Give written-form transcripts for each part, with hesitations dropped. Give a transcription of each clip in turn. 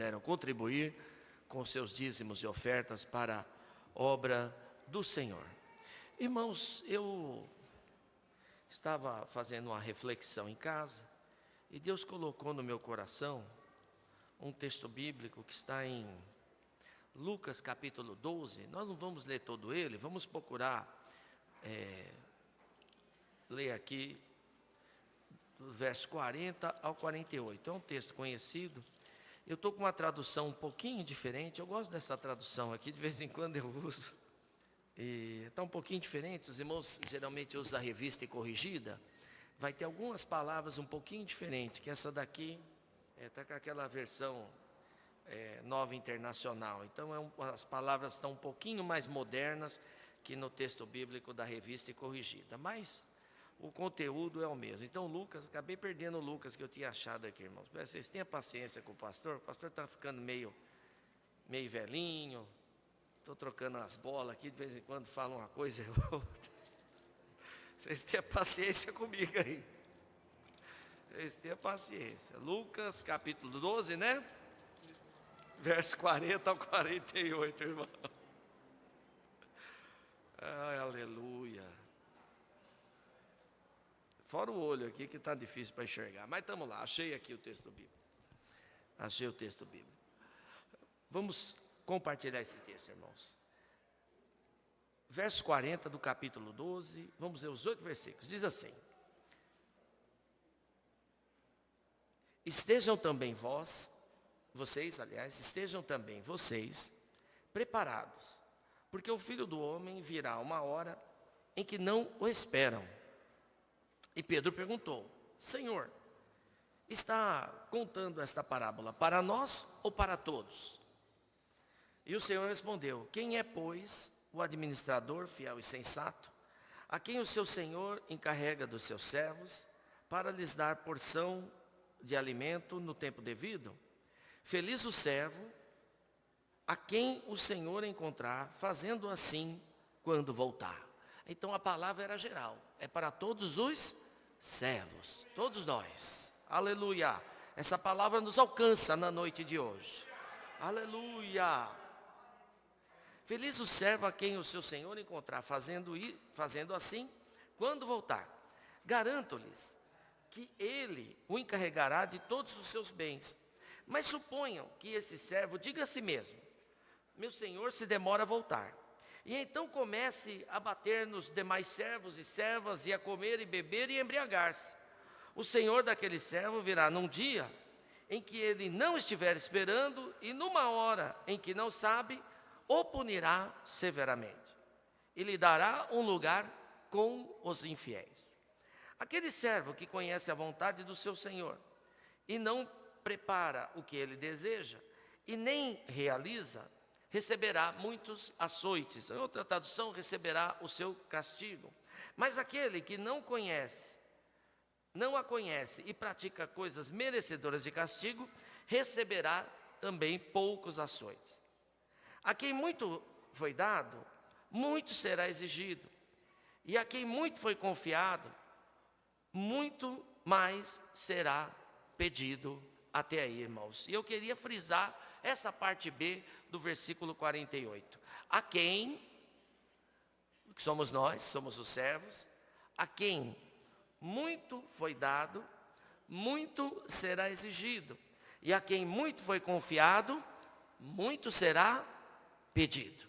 Puderam contribuir com seus dízimos e ofertas para a obra do Senhor. Irmãos, eu estava fazendo uma reflexão em casa e Deus colocou no meu coração um texto bíblico que está em Lucas capítulo 12. Nós não vamos ler todo ele, vamos procurar ler aqui do verso 40 ao 48. É um texto conhecido. Eu estou com uma tradução um pouquinho diferente. Eu gosto dessa tradução aqui, de vez em quando eu uso. E está um pouquinho diferente. Os irmãos geralmente usam a revista e corrigida. Vai ter algumas palavras um pouquinho diferentes, que essa daqui está com aquela versão nova internacional. Então as palavras estão um pouquinho mais modernas que no texto bíblico da revista e corrigida. Mas o conteúdo é o mesmo. Então Lucas, acabei perdendo o Lucas que eu tinha achado aqui, irmãos. Vocês tenham paciência com o pastor está ficando meio velhinho. Estou trocando as bolas aqui, de vez em quando falo uma coisa e outra. Vocês tenham paciência comigo aí. Vocês tenham paciência. Lucas capítulo 12, né? Verso 40 ao 48, irmão. Ai, aleluia. Fora o olho aqui que está difícil para enxergar. Mas estamos lá, achei aqui o texto bíblico. Achei o texto bíblico. Vamos compartilhar esse texto, irmãos. Verso 40 do capítulo 12. Vamos ler os 8 versículos. Diz assim: estejam também vocês preparados, porque o Filho do Homem virá uma hora em que não o esperam. E Pedro perguntou: Senhor, está contando esta parábola para nós ou para todos? E o Senhor respondeu: quem é, pois, o administrador fiel e sensato, a quem o seu Senhor encarrega dos seus servos, para lhes dar porção de alimento no tempo devido? Feliz o servo a quem o Senhor encontrar fazendo assim quando voltar. Então a palavra era geral, é para todos os servos, todos nós. Aleluia. Essa palavra nos alcança na noite de hoje. Aleluia. Feliz o servo a quem o seu Senhor encontrar fazendo assim quando voltar. Garanto-lhes que ele o encarregará de todos os seus bens. Mas suponham que esse servo diga a si mesmo: meu senhor se demora a voltar. E então comece a bater nos demais servos e servas, e a comer e beber e embriagar-se. O senhor daquele servo virá num dia em que ele não estiver esperando, e numa hora em que não sabe, o punirá severamente, e lhe dará um lugar com os infiéis. Aquele servo que conhece a vontade do seu senhor, e não prepara o que ele deseja, e nem realiza, receberá muitos açoites. Em outra tradução, receberá o seu castigo. Mas aquele que não a conhece e pratica coisas merecedoras de castigo, receberá também poucos açoites. A quem muito foi dado, muito será exigido. E a quem muito foi confiado, muito mais será pedido. Até aí, irmãos. E eu queria frisar essa parte B do versículo 48. A quem, que somos nós, somos os servos, a quem muito foi dado, muito será exigido. E a quem muito foi confiado, muito será pedido.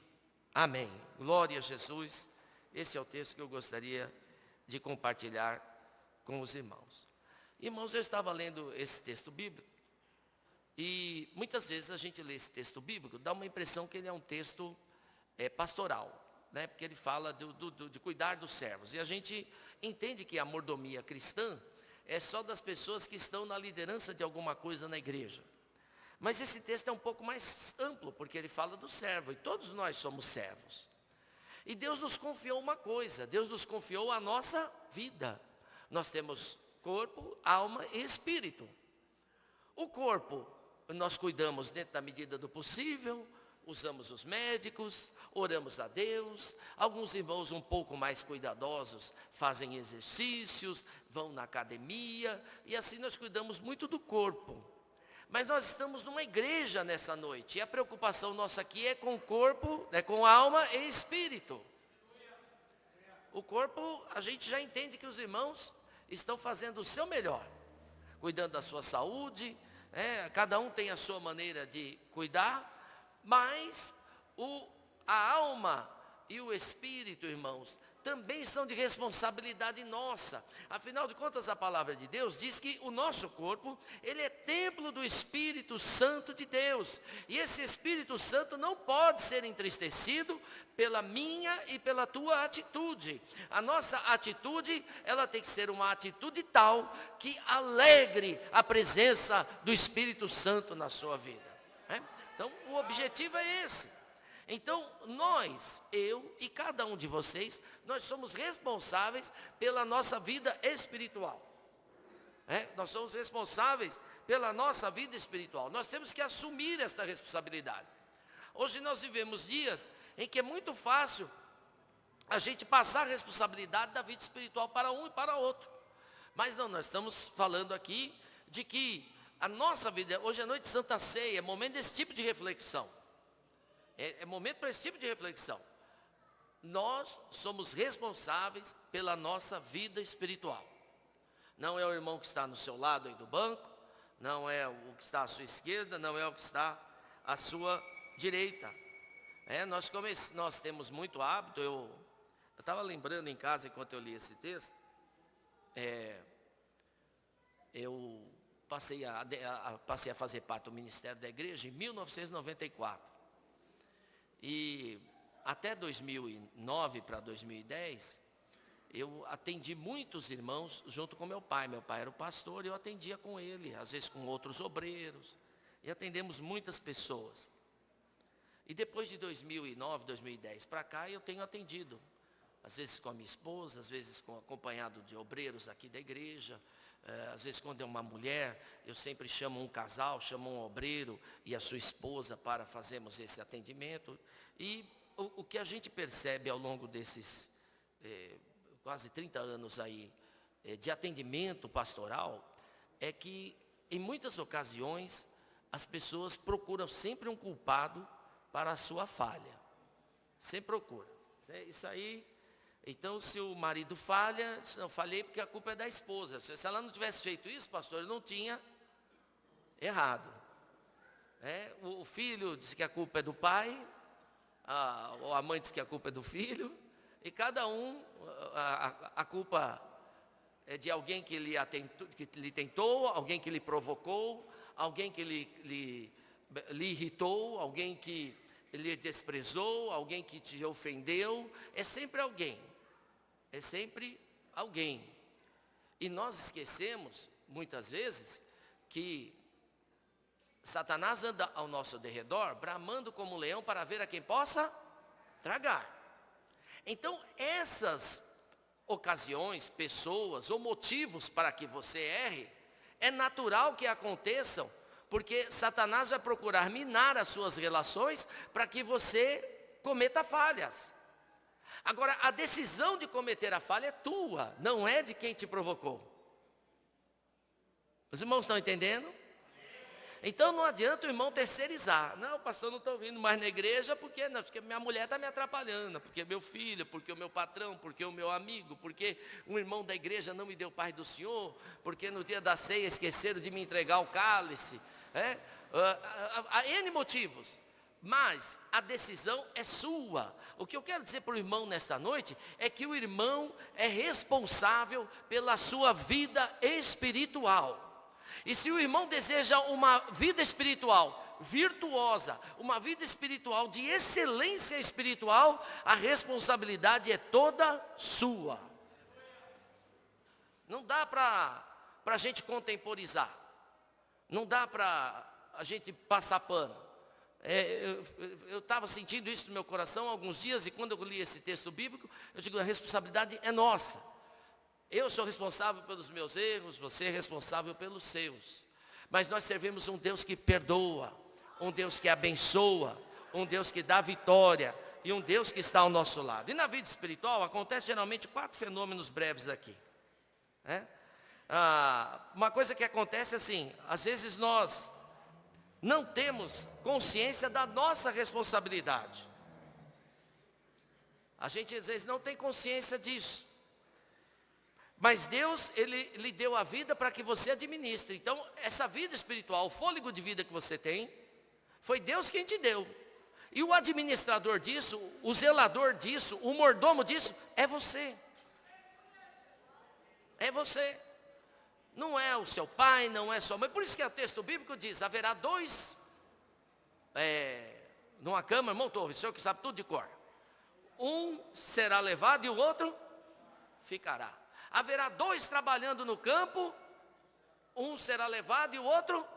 Amém. Glória a Jesus. Esse é o texto que eu gostaria de compartilhar com os irmãos. Irmãos, eu estava lendo esse texto bíblico. E muitas vezes a gente lê esse texto bíblico, dá uma impressão que ele é um texto pastoral, né? Porque ele fala de cuidar dos servos. E a gente entende que a mordomia cristã é só das pessoas que estão na liderança de alguma coisa na igreja. Mas esse texto é um pouco mais amplo, porque ele fala do servo, e todos nós somos servos. E Deus nos confiou uma coisa, Deus nos confiou a nossa vida. Nós temos corpo, alma e espírito. O corpo nós cuidamos dentro da medida do possível, usamos os médicos, oramos a Deus. Alguns irmãos um pouco mais cuidadosos fazem exercícios, vão na academia, e assim nós cuidamos muito do corpo. Mas nós estamos numa igreja nessa noite. E a preocupação nossa aqui é com o corpo, com alma e espírito. O corpo, a gente já entende que os irmãos estão fazendo o seu melhor. Cuidando da sua saúde. Cada um tem a sua maneira de cuidar. Mas a alma e o espírito, irmãos, também são de responsabilidade nossa. Afinal de contas, a palavra de Deus diz que o nosso corpo, ele é templo do Espírito Santo de Deus. E esse Espírito Santo não pode ser entristecido pela minha e pela tua atitude. A nossa atitude, ela tem que ser uma atitude tal que alegre a presença do Espírito Santo na sua vida. Então, o objetivo é esse. Então, eu e cada um de vocês, nós somos responsáveis pela nossa vida espiritual. Nós somos responsáveis pela nossa vida espiritual. Nós temos que assumir esta responsabilidade. Hoje nós vivemos dias em que é muito fácil a gente passar a responsabilidade da vida espiritual para um e para outro. Mas não, nós estamos falando aqui de que a nossa vida, hoje é noite de Santa Ceia, é momento desse tipo de reflexão. É momento para esse tipo de reflexão. Nós somos responsáveis pela nossa vida espiritual. Não é o irmão que está no seu lado aí do banco, não é o que está à sua esquerda, não é o que está à sua direita. Nós temos muito hábito, eu estava lembrando em casa enquanto eu li esse texto, eu passei a fazer parte do ministério da igreja em 1994. E até 2009 para 2010, eu atendi muitos irmãos junto com meu pai. Meu pai era o pastor e eu atendia com ele, às vezes com outros obreiros. E atendemos muitas pessoas. E depois de 2009, 2010 para cá, eu tenho atendido. Às vezes com a minha esposa, às vezes acompanhado de obreiros aqui da igreja. Às vezes quando é uma mulher, eu sempre chamo um casal, chamo um obreiro e a sua esposa para fazermos esse atendimento. E o que a gente percebe ao longo desses quase 30 anos aí de atendimento pastoral, é que em muitas ocasiões as pessoas procuram sempre um culpado para a sua falha. Sempre procura. Isso aí. Então, se o marido falha, eu falhei porque a culpa é da esposa. Se ela não tivesse feito isso, pastor, eu não tinha errado. O filho diz que a culpa é do pai, ou a mãe diz que a culpa é do filho, e cada um, a culpa é de alguém que lhe tentou, alguém que lhe provocou, alguém que lhe irritou, alguém que lhe desprezou, alguém que te ofendeu. É sempre alguém. É sempre alguém. E nós esquecemos, muitas vezes, que Satanás anda ao nosso derredor, bramando como um leão para ver a quem possa tragar. Então, essas ocasiões, pessoas ou motivos para que você erre, é natural que aconteçam, porque Satanás vai procurar minar as suas relações para que você cometa falhas. Agora, a decisão de cometer a falha é tua, não é de quem te provocou. Os irmãos estão entendendo? Então não adianta o irmão terceirizar. Não, pastor, não estou vindo mais na igreja porque minha mulher está me atrapalhando, porque meu filho, porque o meu patrão, porque o meu amigo, porque um irmão da igreja não me deu paz do Senhor, porque no dia da ceia esqueceram de me entregar o cálice. Há N motivos. Mas a decisão é sua. O que eu quero dizer para o irmão nesta noite é que o irmão é responsável pela sua vida espiritual. E se o irmão deseja uma vida espiritual virtuosa, uma vida espiritual de excelência espiritual, a responsabilidade é toda sua. Não dá para a gente contemporizar. Não dá para a gente passar pano. Eu estava sentindo isso no meu coração há alguns dias, e quando eu li esse texto bíblico, eu digo, a responsabilidade é nossa. Eu sou responsável pelos meus erros, você é responsável pelos seus. Mas nós servimos um Deus que perdoa, um Deus que abençoa, um Deus que dá vitória, e um Deus que está ao nosso lado. E na vida espiritual acontece geralmente 4 fenômenos breves aqui. Uma coisa que acontece assim, às vezes nós não temos consciência da nossa responsabilidade. A gente às vezes não tem consciência disso. Mas Deus, Ele lhe deu a vida para que você administre. Então, essa vida espiritual, o fôlego de vida que você tem, foi Deus quem te deu. E o administrador disso, o zelador disso, o mordomo disso, é você. É você. Não é o seu pai, não é sua mãe. Por isso que o texto bíblico diz, haverá dois, numa cama, irmão Torres, o senhor que sabe tudo de cor. Um será levado e o outro ficará. Haverá dois trabalhando no campo, um será levado e o outro.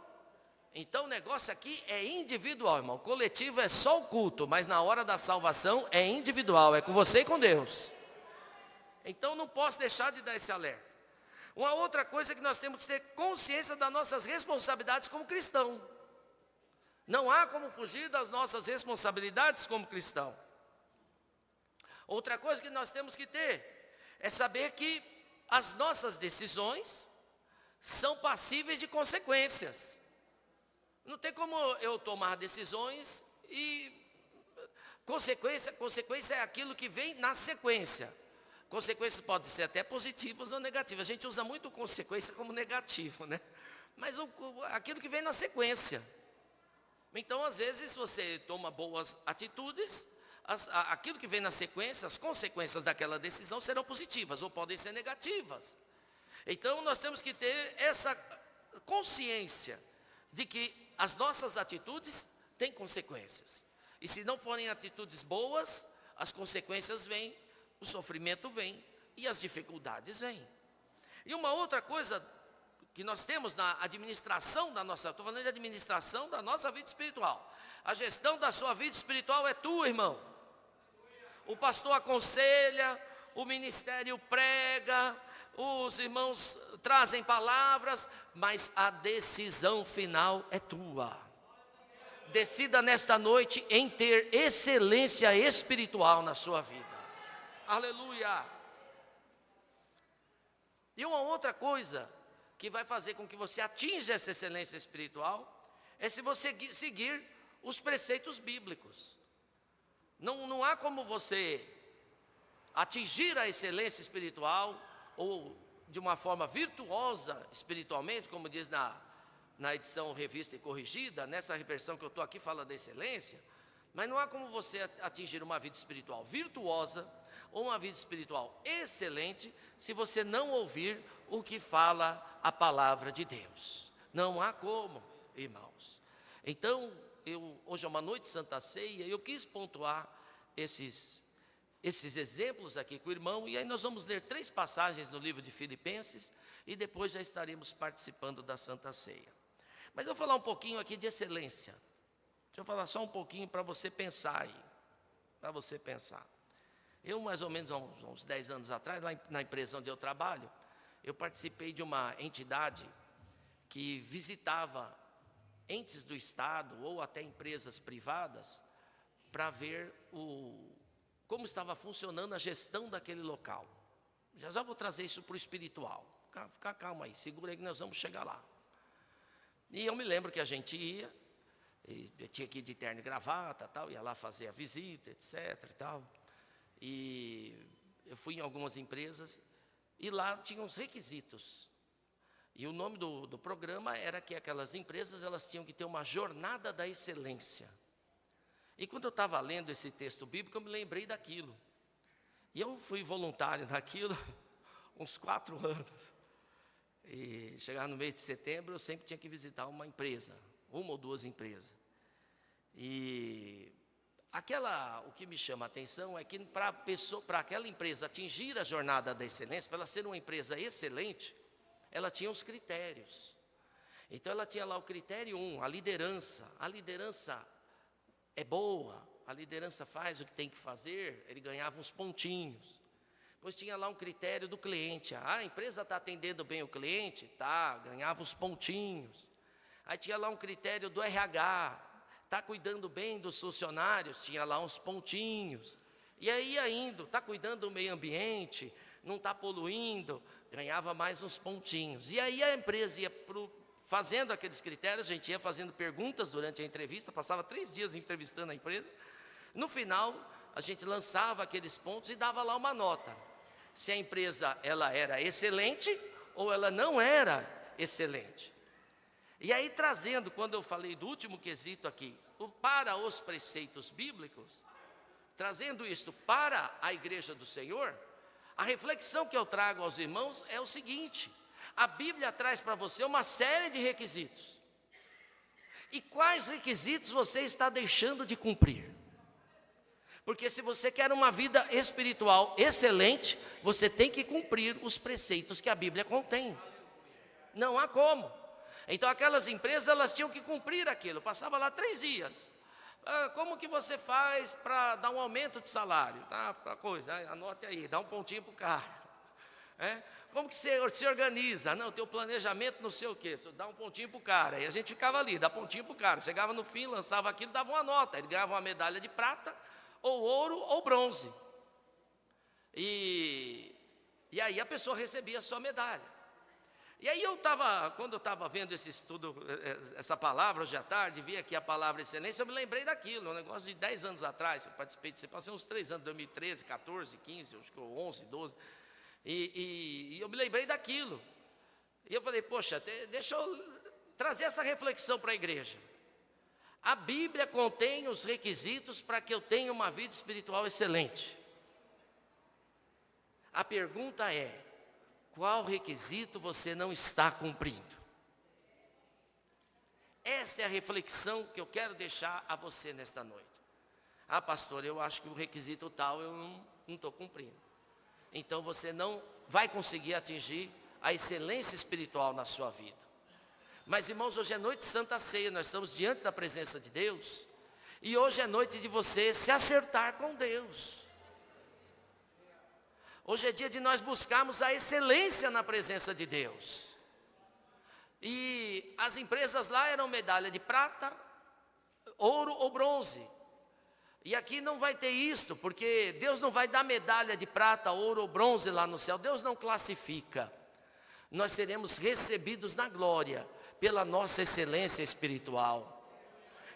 Então o negócio aqui é individual, irmão. O coletivo é só o culto, mas na hora da salvação é individual, é com você e com Deus. Então não posso deixar de dar esse alerta. Uma outra coisa é que nós temos que ter consciência das nossas responsabilidades como cristão. Não há como fugir das nossas responsabilidades como cristão. Outra coisa que nós temos que ter é saber que as nossas decisões são passíveis de consequências. Não tem como eu tomar decisões e consequência é aquilo que vem na sequência. Consequências podem ser até positivas ou negativas. A gente usa muito consequência como negativo, né? Mas aquilo que vem na sequência. Então, às vezes, você toma boas atitudes, aquilo que vem na sequência, as consequências daquela decisão serão positivas ou podem ser negativas. Então, nós temos que ter essa consciência de que as nossas atitudes têm consequências. E se não forem atitudes boas, as consequências vêm, o sofrimento vem e as dificuldades vêm. E uma outra coisa que nós temos na administração da nossa, estou falando de administração da nossa vida espiritual. A gestão da sua vida espiritual é tua, irmão. O pastor aconselha, o ministério prega, os irmãos trazem palavras, mas a decisão final é tua. Decida nesta noite em ter excelência espiritual na sua vida. Aleluia! E uma outra coisa que vai fazer com que você atinja essa excelência espiritual é se você seguir os preceitos bíblicos. Não há como você atingir a excelência espiritual ou de uma forma virtuosa espiritualmente, como diz na edição revista e corrigida, nessa versão que eu estou aqui fala da excelência, mas não há como você atingir uma vida espiritual virtuosa ou uma vida espiritual excelente se você não ouvir o que fala a palavra de Deus. Não há como, irmãos. Então, hoje é uma noite de Santa Ceia, e eu quis pontuar esses exemplos aqui com o irmão, e aí nós vamos ler 3 passagens no livro de Filipenses, e depois já estaremos participando da Santa Ceia. Mas eu vou falar um pouquinho aqui de excelência. Deixa eu falar só um pouquinho para você pensar aí, para você pensar. Eu, mais ou menos, há uns 10 anos atrás, lá na empresa onde eu trabalho, eu participei de uma entidade que visitava entes do Estado ou até empresas privadas para ver como estava funcionando a gestão daquele local. Já vou trazer isso para o espiritual. Fica calma aí, segura aí que nós vamos chegar lá. E eu me lembro que a gente ia, eu tinha que ir de terno e gravata, tal, ia lá fazer a visita, etc. e tal. E eu fui em algumas empresas e lá tinha uns requisitos. E o nome do programa era que aquelas empresas elas tinham que ter uma jornada da excelência. E quando eu estava lendo esse texto bíblico, eu me lembrei daquilo. E eu fui voluntário naquilo uns 4 anos. E chegar no mês de setembro, eu sempre tinha que visitar uma empresa, 1 ou 2 empresas. E o que me chama a atenção é que para aquela empresa atingir a jornada da excelência, para ela ser uma empresa excelente, ela tinha os critérios. Então ela tinha lá o critério 1, a liderança. A liderança é boa, a liderança faz o que tem que fazer, ele ganhava uns pontinhos. Depois tinha lá um critério do cliente. A empresa está atendendo bem o cliente? Tá, ganhava uns pontinhos. Aí tinha lá um critério do RH. Está cuidando bem dos funcionários? Tinha lá uns pontinhos. E aí indo, está cuidando do meio ambiente? Não está poluindo? Ganhava mais uns pontinhos. E aí a empresa ia para o fazendo aqueles critérios, a gente ia fazendo perguntas durante a entrevista, passava 3 dias entrevistando a empresa. No final, a gente lançava aqueles pontos e dava lá uma nota. Se a empresa ela era excelente ou ela não era excelente. E aí trazendo, quando eu falei do último quesito aqui, para os preceitos bíblicos, trazendo isto para a igreja do Senhor, a reflexão que eu trago aos irmãos é o seguinte: a Bíblia traz para você uma série de requisitos. E quais requisitos você está deixando de cumprir? Porque se você quer uma vida espiritual excelente, você tem que cumprir os preceitos que a Bíblia contém. Não há como. Então aquelas empresas, elas tinham que cumprir aquilo. Passava lá 3 dias. Como que você faz para dar um aumento de salário? Anote aí, dá um pontinho para o cara. Como que você se organiza? Não, teu planejamento não sei o quê, dá um pontinho para o cara. E a gente ficava ali, dá pontinho para o cara. Chegava no fim, lançava aquilo, dava uma nota. Ele ganhava uma medalha de prata, ou ouro, ou bronze. E aí a pessoa recebia a sua medalha. E aí quando eu estava vendo esse estudo, essa palavra hoje à tarde, vi aqui a palavra excelência, eu me lembrei daquilo, um negócio de 10 anos atrás, eu participei disso, passei uns 3 anos, 2013, 14, 15, acho que 11, 12, e eu me lembrei daquilo. E eu falei, poxa, deixa eu trazer essa reflexão para a igreja. A Bíblia contém os requisitos para que eu tenha uma vida espiritual excelente. A pergunta é: qual requisito você não está cumprindo? Esta é a reflexão que eu quero deixar a você nesta noite. Pastor, eu acho que o requisito tal eu não estou cumprindo. Então você não vai conseguir atingir a excelência espiritual na sua vida. Mas irmãos, hoje é noite de Santa Ceia, nós estamos diante da presença de Deus. E hoje é noite de você se acertar com Deus. Hoje é dia de nós buscarmos a excelência na presença de Deus. E as empresas lá eram medalha de prata, ouro ou bronze. E aqui não vai ter isto, porque Deus não vai dar medalha de prata, ouro ou bronze lá no céu. Deus não classifica. Nós seremos recebidos na glória pela nossa excelência espiritual.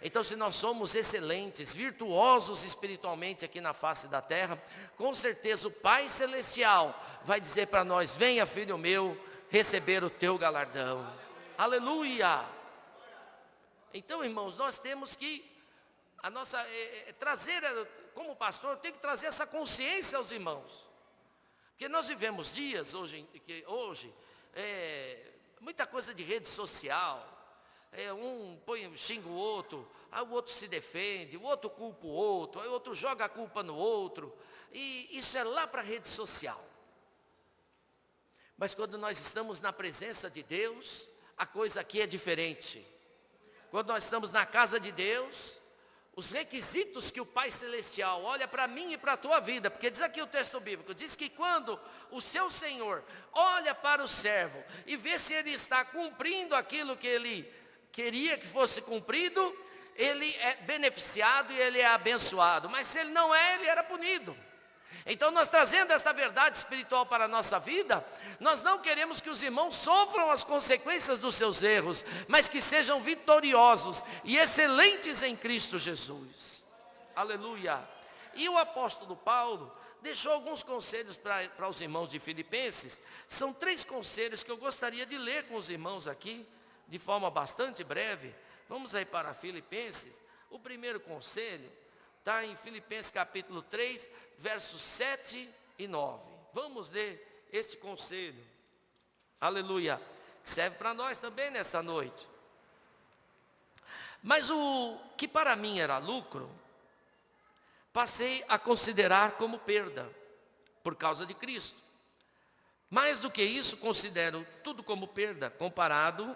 Então, se nós somos excelentes, virtuosos espiritualmente aqui na face da terra, com certeza o Pai Celestial vai dizer para nós: venha, filho meu, receber o teu galardão. Aleluia! Então, irmãos, nós temos que, trazer, como pastor, tem que trazer essa consciência aos irmãos. Porque nós vivemos dias hoje muita coisa de rede social. Um xinga o outro, aí o outro se defende, o outro culpa o outro, aí o outro joga a culpa no outro, e isso é lá para a rede social. Mas quando nós estamos na presença de Deus, a coisa aqui é diferente. Quando nós estamos na casa de Deus, os requisitos que o Pai Celestial olha para mim e para a tua vida, porque diz aqui o texto bíblico, diz que quando o seu Senhor olha para o servo e vê se ele está cumprindo aquilo que ele queria que fosse cumprido, ele é beneficiado e ele é abençoado. Mas se ele não é, ele era punido. Então nós trazendo esta verdade espiritual para a nossa vida, nós não queremos que os irmãos sofram as consequências dos seus erros, mas que sejam vitoriosos e excelentes em Cristo Jesus. Aleluia. E o apóstolo Paulo deixou alguns conselhos para os irmãos de Filipenses. São 3 conselhos que eu gostaria de ler com os irmãos aqui, de forma bastante breve. Vamos aí para Filipenses. O primeiro conselho está em Filipenses capítulo 3, versos 7 e 9. Vamos ler este conselho. Aleluia. Que serve para nós também nessa noite. Mas o que para mim era lucro, passei a considerar como perda, por causa de Cristo. Mais do que isso, considero tudo como perda, comparado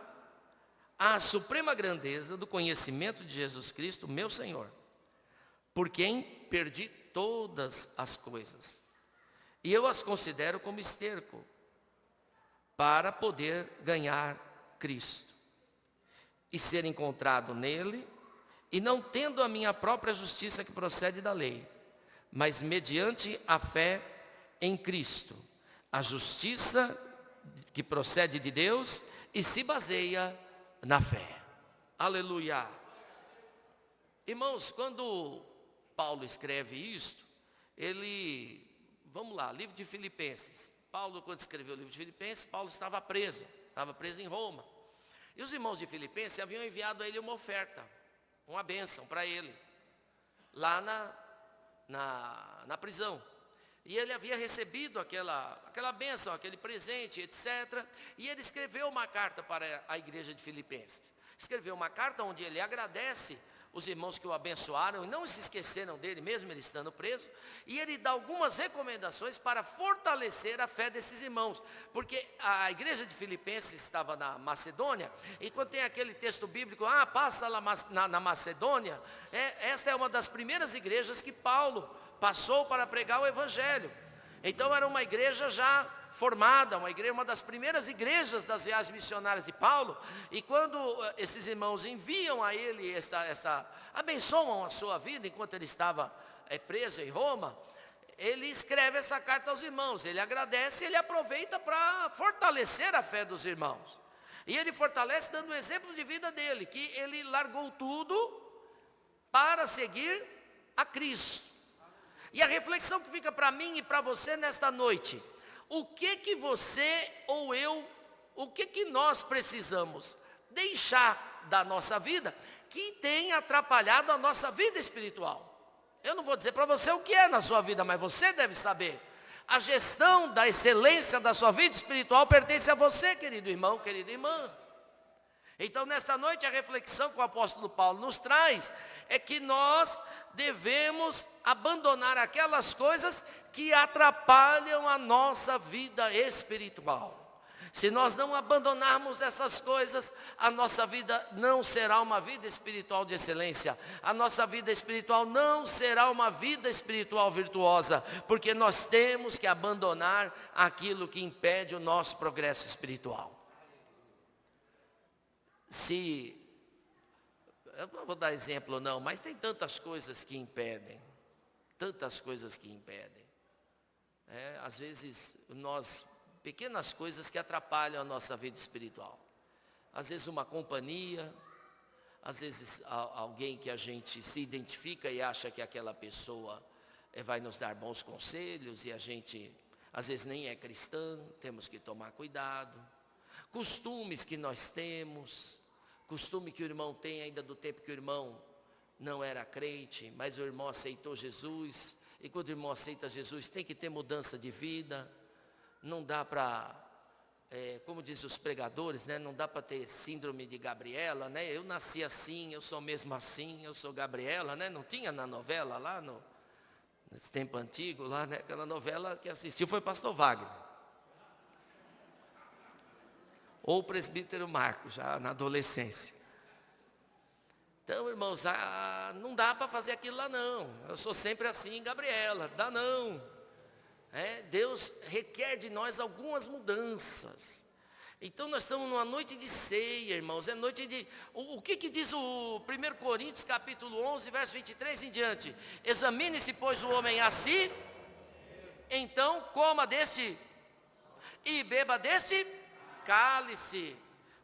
à suprema grandeza do conhecimento de Jesus Cristo, meu Senhor, por quem perdi todas as coisas. E eu as considero como esterco, para poder ganhar Cristo, e ser encontrado nele, e não tendo a minha própria justiça que procede da lei, mas mediante a fé em Cristo, a justiça que procede de Deus e se baseia na fé. Aleluia. Irmãos, quando Paulo escreve isto, vamos lá, livro de Filipenses. Paulo, quando escreveu o livro de Filipenses, Paulo estava preso em Roma. E os irmãos de Filipenses haviam enviado a ele uma oferta, uma bênção para ele, lá na prisão. E ele havia recebido aquela bênção, aquele presente, etc. E ele escreveu uma carta para a igreja de Filipenses. Escreveu uma carta onde ele agradece os irmãos que o abençoaram e não se esqueceram dele, mesmo ele estando preso. E ele dá algumas recomendações para fortalecer a fé desses irmãos. Porque a igreja de Filipenses estava na Macedônia, e quando tem aquele texto bíblico, passa lá na Macedônia, esta é uma das primeiras igrejas que Paulo passou para pregar o evangelho. Então era uma igreja já formada, uma das primeiras igrejas das viagens missionárias de Paulo. E quando esses irmãos enviam a ele abençoam a sua vida enquanto ele estava preso em Roma, ele escreve essa carta aos irmãos, ele agradece, ele aproveita para fortalecer a fé dos irmãos. E ele fortalece dando o exemplo de vida dele, que ele largou tudo para seguir a Cristo. E a reflexão que fica para mim e para você nesta noite: o que você ou eu, o que nós precisamos deixar da nossa vida que tem atrapalhado a nossa vida espiritual? Eu não vou dizer para você o que é na sua vida, mas você deve saber. A gestão da excelência da sua vida espiritual pertence a você, querido irmão, querida irmã. Então, nesta noite, a reflexão que o apóstolo Paulo nos traz é que nós devemos abandonar aquelas coisas que atrapalham a nossa vida espiritual. Se nós não abandonarmos essas coisas, a nossa vida não será uma vida espiritual de excelência. A nossa vida espiritual não será uma vida espiritual virtuosa, porque nós temos que abandonar aquilo que impede o nosso progresso espiritual. Eu não vou dar exemplo não, mas tem tantas coisas que impedem. Às vezes pequenas coisas que atrapalham a nossa vida espiritual. Às vezes uma companhia, às vezes alguém que a gente se identifica e acha que aquela pessoa vai nos dar bons conselhos, e a gente às vezes nem é cristão, temos que tomar cuidado. Costumes que nós temos, costume que o irmão tem ainda do tempo que o irmão não era crente, mas o irmão aceitou Jesus, e quando o irmão aceita Jesus tem que ter mudança de vida. Não dá para, como dizem os pregadores, né, não dá para ter síndrome de Gabriela, né? Eu nasci assim, eu sou mesmo assim, eu sou Gabriela, né? Não tinha na novela lá, nesse tempo antigo, lá, né? Aquela novela que assistiu foi Pastor Wagner. Ou o presbítero Marcos, já na adolescência. Então, irmãos, não dá para fazer aquilo lá não. Eu sou sempre assim, Gabriela, dá não. Deus requer de nós algumas mudanças. Então nós estamos numa noite de ceia, irmãos. É noite de... O que diz o 1 Coríntios capítulo 11, verso 23 em diante? Examine-se, pois, o homem a si, então coma deste e beba deste cálice.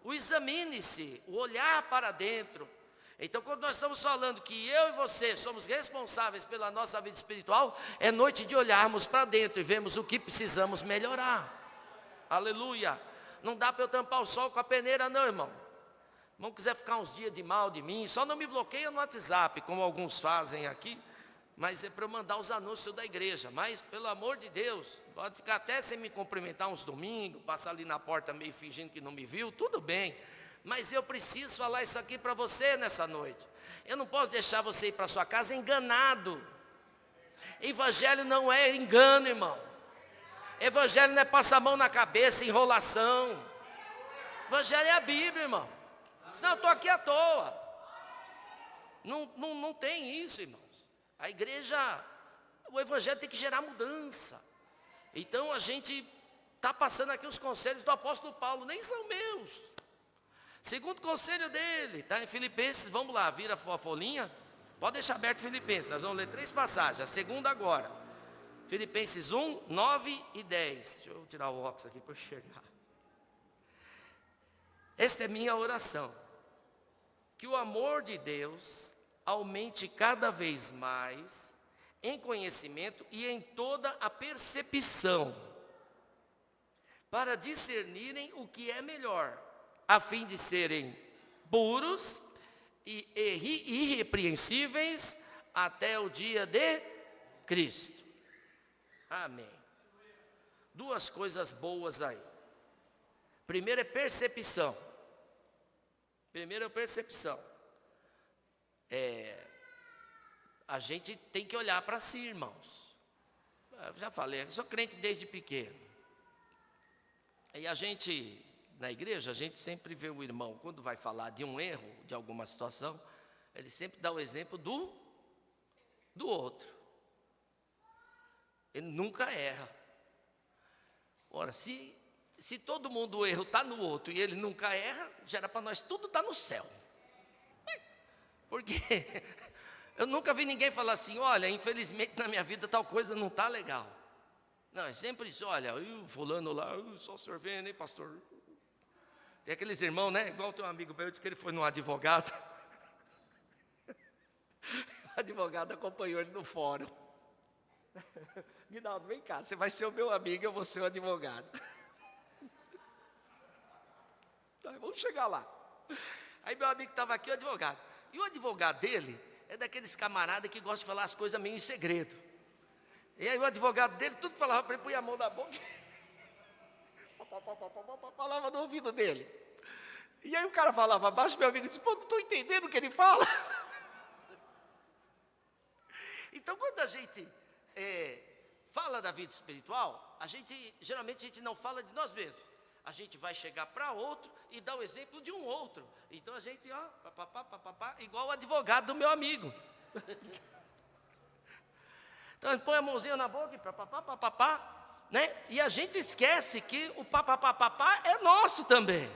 O examine-se, o olhar para dentro. Então, quando nós estamos falando que eu e você somos responsáveis pela nossa vida espiritual, é noite de olharmos para dentro e vermos o que precisamos melhorar. Aleluia. Não dá para eu tampar o sol com a peneira não, irmão. Não quiser ficar uns dias de mal de mim, só não me bloqueia no WhatsApp, como alguns fazem aqui, mas é para eu mandar os anúncios da igreja. Mas, pelo amor de Deus, pode ficar até sem me cumprimentar uns domingos, passar ali na porta meio fingindo que não me viu, tudo bem. Mas eu preciso falar isso aqui para você nessa noite. Eu não posso deixar você ir para sua casa enganado. Evangelho não é engano, irmão. Evangelho não é passar a mão na cabeça, enrolação. Evangelho é a Bíblia, irmão. Senão eu estou aqui à toa. Não tem isso, irmãos. A igreja, o Evangelho tem que gerar mudança. Então a gente está passando aqui os conselhos do apóstolo Paulo, nem são meus. Segundo conselho dele, está em Filipenses, vamos lá, vira a folhinha, pode deixar aberto Filipenses, nós vamos ler 3 passagens, a segunda agora. Filipenses 1, 9 e 10. Deixa eu tirar o óculos aqui para enxergar. Esta é minha oração, que o amor de Deus aumente cada vez mais em conhecimento e em toda a percepção, para discernirem o que é melhor, a fim de serem puros e irrepreensíveis até o dia de Cristo. Amém. Duas coisas boas aí. Primeiro é percepção. A gente tem que olhar para si, irmãos. Eu já falei, eu sou crente desde pequeno. E a gente, na igreja, a gente sempre vê o irmão, quando vai falar de um erro, de alguma situação, ele sempre dá o exemplo do outro. Ele nunca erra. Ora, se todo mundo o erro está no outro e ele nunca erra, já era para nós tudo estar no céu. Porque eu nunca vi ninguém falar assim, olha, infelizmente na minha vida tal coisa não está legal. Não, é sempre isso, olha, fulano lá, só o senhor vendo, hein, pastor? Tem aqueles irmãos, né, igual teu amigo meu, disse que ele foi num advogado. O advogado acompanhou ele no fórum. Guinaldo, vem cá, você vai ser o meu amigo, eu vou ser o advogado. Tá, vamos chegar lá. Aí meu amigo estava aqui, o advogado. E o advogado dele é daqueles camaradas que gostam de falar as coisas meio em segredo. E aí o advogado dele, tudo que falava para ele, punha a mão na boca. Falava no ouvido dele. E aí o cara falava abaixo, meu amigo disse, pô, não estou entendendo o que ele fala. Então quando a gente fala da vida espiritual, geralmente a gente não fala de nós mesmos. A gente vai chegar para outro e dar o exemplo de um outro. Então a gente, igual o advogado do meu amigo. Então ele põe a mãozinha na boca e né? E a gente esquece que o papapá é nosso também.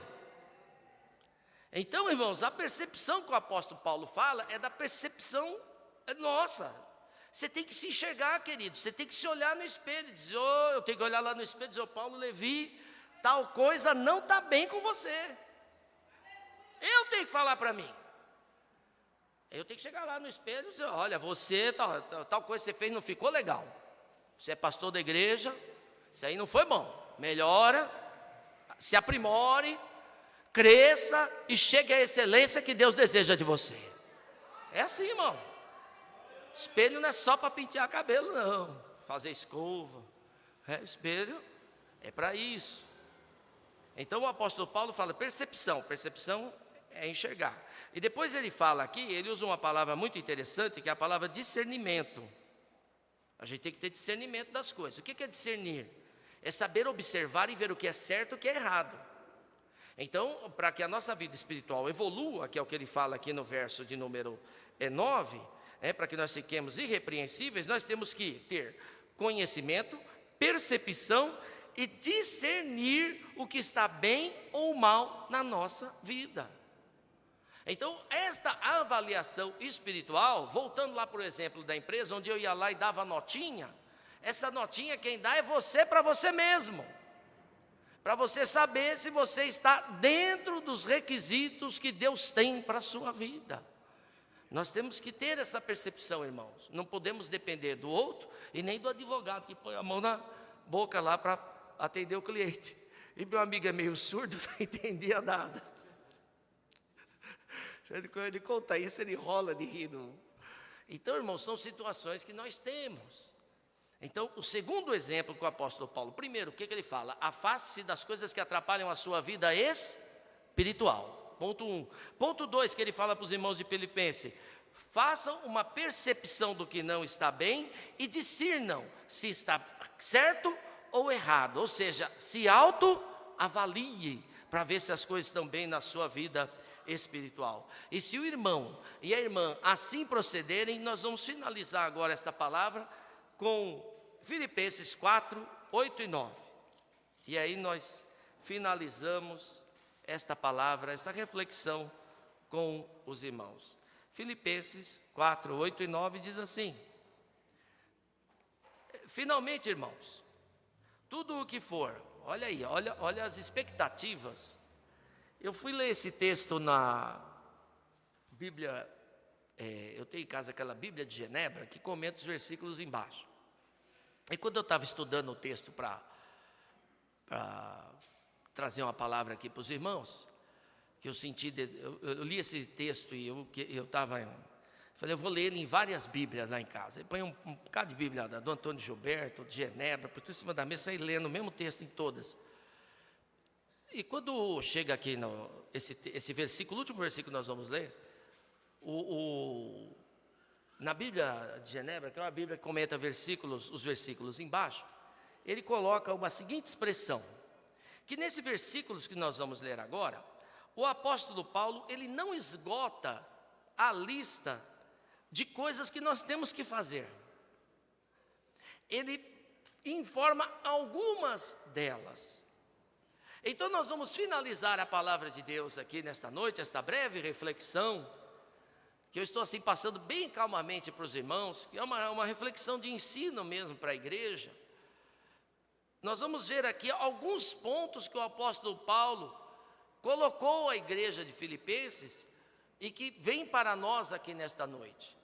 Então, irmãos, a percepção que o apóstolo Paulo fala é da percepção nossa. Você tem que se enxergar, querido. Você tem que se olhar no espelho e dizer, eu tenho que olhar lá no espelho e dizer, Paulo Levi, tal coisa não está bem com você. Eu tenho que falar para mim. Eu tenho que chegar lá no espelho e dizer, olha, você, tal coisa que você fez não ficou legal. Você é pastor da igreja, isso aí não foi bom. Melhora, se aprimore, cresça e chegue à excelência que Deus deseja de você. É assim, irmão. Espelho não é só para pentear cabelo, não. Fazer escova. Espelho é para isso. Então o apóstolo Paulo fala percepção é enxergar. E depois ele fala aqui, ele usa uma palavra muito interessante, que é a palavra discernimento. A gente tem que ter discernimento das coisas. O que é discernir? É saber observar e ver o que é certo e o que é errado. Então, para que a nossa vida espiritual evolua, que é o que ele fala aqui no verso de número 9, para que nós fiquemos irrepreensíveis, nós temos que ter conhecimento, percepção e discernir o que está bem ou mal na nossa vida. Então, esta avaliação espiritual, voltando lá, por exemplo, da empresa, onde eu ia lá e dava notinha, essa notinha quem dá é você para você mesmo, para você saber se você está dentro dos requisitos que Deus tem para a sua vida. Nós temos que ter essa percepção, irmãos. Não podemos depender do outro e nem do advogado que põe a mão na boca lá para atender o cliente. E meu amigo é meio surdo, não entendia nada. Quando ele conta isso, ele rola de rir. Então, irmãos, são situações que nós temos. Então, o segundo exemplo que o apóstolo Paulo, primeiro, o que ele fala? Afaste-se das coisas que atrapalham a sua vida espiritual. Ponto 1. Ponto 2, que ele fala para os irmãos de Filipenses: façam uma percepção do que não está bem e discernam se está certo ou errado. Ou seja, se autoavaliem para ver se as coisas estão bem na sua vida espiritual. E se o irmão e a irmã assim procederem, nós vamos finalizar agora esta palavra com Filipenses 4, 8 e 9. E aí nós finalizamos esta palavra, esta reflexão com os irmãos. Filipenses 4, 8 e 9 diz assim: finalmente, irmãos, tudo o que for, olha aí, olha as expectativas. Eu fui ler esse texto Bíblia, eu tenho em casa aquela Bíblia de Genebra que comenta os versículos embaixo. E quando eu estava estudando o texto para trazer uma palavra aqui para os irmãos, que eu senti, eu li esse texto e eu falei, eu vou ler ele em várias Bíblias lá em casa. Eu ponho um bocado de Bíblia do Antônio Gilberto, de Genebra, por tudo em cima da mesa, saí lendo o mesmo texto em todas. E quando chega aqui esse versículo, o último versículo que nós vamos ler, na Bíblia de Genebra, que é uma Bíblia que comenta os versículos embaixo, ele coloca uma seguinte expressão, que nesses versículos que nós vamos ler agora, o apóstolo Paulo, ele não esgota a lista de coisas que nós temos que fazer. Ele informa algumas delas. Então nós vamos finalizar a palavra de Deus aqui nesta noite, esta breve reflexão, que eu estou assim passando bem calmamente para os irmãos, que é uma reflexão de ensino mesmo para a igreja. Nós vamos ver aqui alguns pontos que o apóstolo Paulo colocou à igreja de Filipenses e que vem para nós aqui nesta noite.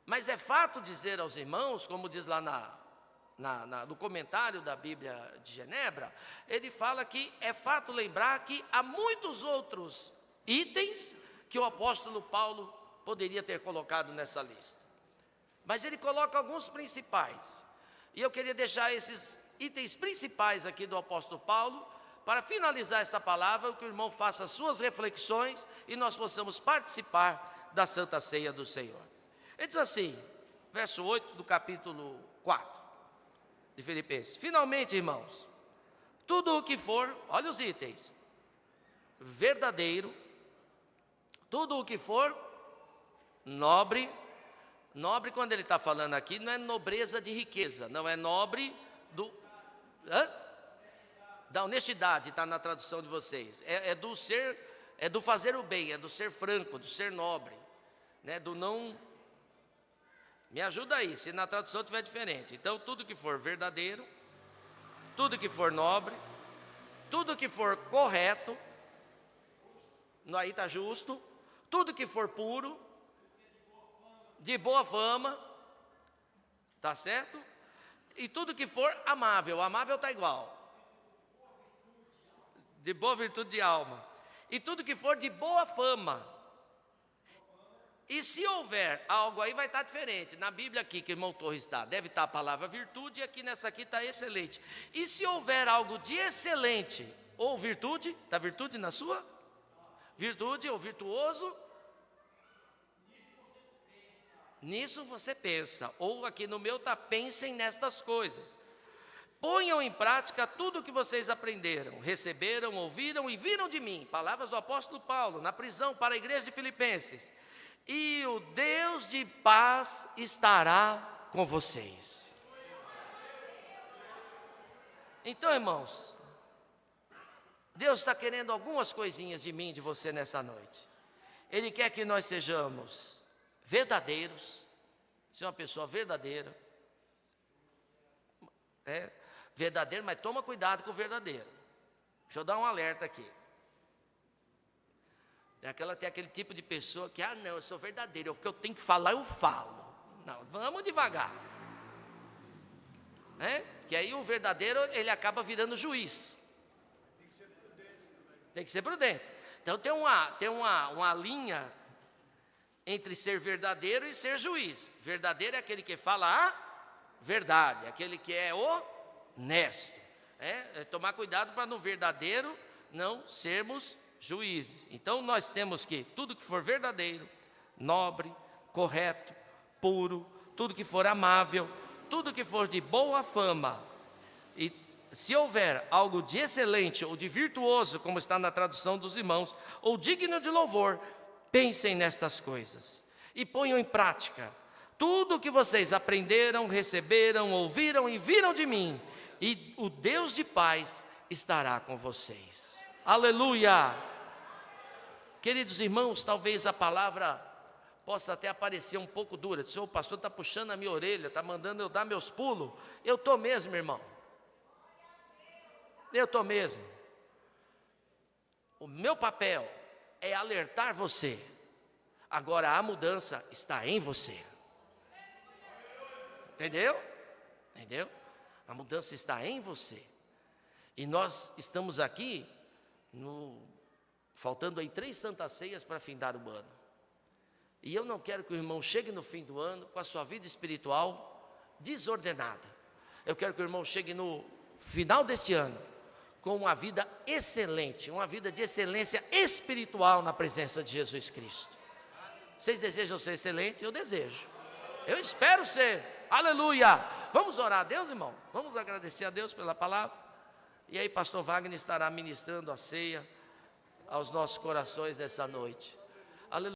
Mas é fato dizer aos irmãos, como diz lá no comentário da Bíblia de Genebra, ele fala que é fato lembrar que há muitos outros itens que o apóstolo Paulo poderia ter colocado nessa lista. Mas ele coloca alguns principais. E eu queria deixar esses itens principais aqui do apóstolo Paulo, para finalizar essa palavra, que o irmão faça as suas reflexões e nós possamos participar da Santa Ceia do Senhor. Ele diz assim, verso 8 do capítulo 4 de Filipenses: finalmente, irmãos, tudo o que for, olha os itens, verdadeiro, tudo o que for nobre, quando ele está falando aqui, não é nobreza de riqueza, não é nobre da honestidade, está na tradução de vocês, é do fazer o bem, é do ser franco, do ser nobre, né, do não, me ajuda aí, se na tradução estiver diferente. Então, tudo que for verdadeiro, tudo que for nobre, tudo que for correto, aí está justo, tudo que for puro, de boa fama, tá certo? E tudo que for amável está igual, de boa virtude de alma, e tudo que for de boa fama. E se houver algo aí, vai estar diferente. Na Bíblia aqui que o irmão Torres está, deve estar a palavra virtude, e aqui nessa aqui está excelente. E se houver algo de excelente ou virtude, está virtude na sua? Virtude ou virtuoso? Nisso você pensa, ou aqui no meu está, pensem nestas coisas. Ponham em prática tudo o que vocês aprenderam, receberam, ouviram e viram de mim. Palavras do apóstolo Paulo, na prisão para a igreja de Filipenses. E o Deus de paz estará com vocês. Então, irmãos, Deus está querendo algumas coisinhas de mim e de você nessa noite. Ele quer que nós sejamos verdadeiros, ser uma pessoa verdadeira, verdadeiro, mas toma cuidado com o verdadeiro. Deixa eu dar um alerta aqui. Tem aquele tipo de pessoa que, não, eu sou verdadeiro, o que eu tenho que falar, eu falo. Não, vamos devagar. Que aí o verdadeiro, ele acaba virando juiz. Tem que ser prudente. Então tem uma linha entre ser verdadeiro e ser juiz. Verdadeiro é aquele que fala a verdade, aquele que é honesto. Tomar cuidado para no verdadeiro não sermos juízes. Então nós temos que, tudo que for verdadeiro, nobre, correto, puro, tudo que for amável, tudo que for de boa fama, e se houver algo de excelente ou de virtuoso, como está na tradução dos irmãos, ou digno de louvor, pensem nestas coisas e ponham em prática tudo o que vocês aprenderam, receberam, ouviram e viram de mim, e o Deus de paz estará com vocês. Aleluia! Queridos irmãos, talvez a palavra possa até aparecer um pouco dura. Diz: o pastor está puxando a minha orelha, está mandando eu dar meus pulos. Eu estou mesmo, irmão. Eu estou mesmo. O meu papel é alertar você Agora a mudança está em você. Entendeu? Entendeu? A mudança está em você. E nós estamos aqui, faltando aí 3 santas ceias para findar o ano. E eu não quero que o irmão chegue no fim do ano com a sua vida espiritual desordenada. Eu quero que o irmão chegue no final deste ano com uma vida excelente, uma vida de excelência espiritual na presença de Jesus Cristo. Vocês desejam ser excelentes? Eu desejo. Eu espero ser. Aleluia! Vamos orar a Deus, irmão? Vamos agradecer a Deus pela palavra? E aí, pastor Wagner estará ministrando a ceia aos nossos corações nessa noite. Aleluia!